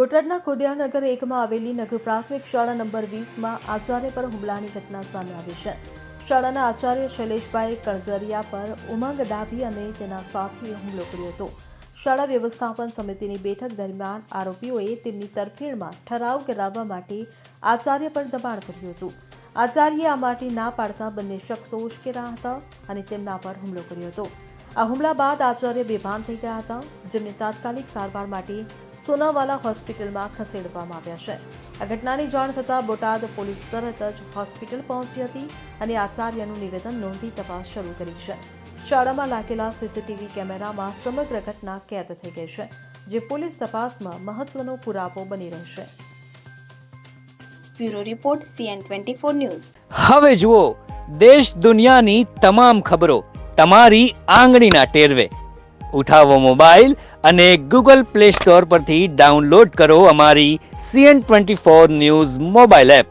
બોટાદના ખોડિયારનગર 1માં આવેલી નગર પ્રાથમિક શાળા નંબર 20માં આચાર્ય પર હુમલાની ઘટના સામે આવી છે। શાળાના આચાર્ય શૈલેષભાઈ કણઝરિયા પર ઉમંગ ડાભી અને તેના સાથીએ હુમલો કર્યો હતો। શાળા વ્યવસ્થાપન સમિતિની બેઠક દરમિયાન આરોપીઓએ તેમની તરફેણમાં ઠરાવ કરાવવા માટે આચાર્ય પર દબાણ કર્યું હતું। આચાર્યએ આ માટે ના પાડતા બંને શખ્સો ઉશ્કેરાયા હતા અને તેમના પર હુમલો કર્યો હતો। આ હુમલા બાદ આચાર્ય બેભાન થઈ ગયા હતા, જેમને તાત્કાલિક સારવાર માટે સોનાવાલા હોસ્પિટલમાં ખસેડવામાં આવ્યા છે। આ ઘટનાની જાણ થતાં બોટાદ પોલીસ તરત જ હોસ્પિટલ પહોંચી હતી અને આચાર્યનું નિવેદન નોંધી તપાસ શરૂ કરી છે। શાળામાં લાગેલા સીસીટીવી કેમેરામાં સમગ્ર ઘટના કેદ થઈ ગઈ છે, જે પોલીસ તપાસમાં મહત્વનો પુરાવો બની રહેશે। Bureau report CN24 news. હવે જુઓ દેશ દુનિયાની તમામ ખબરો તમારી આંગળીના ટેરવે। ઉઠાવો મોબાઈલ અને ગૂગલ પ્લે સ્ટોર પરથી ડાઉનલોડ કરો અમારી CN24 ન્યૂઝ મોબાઈલ એપ।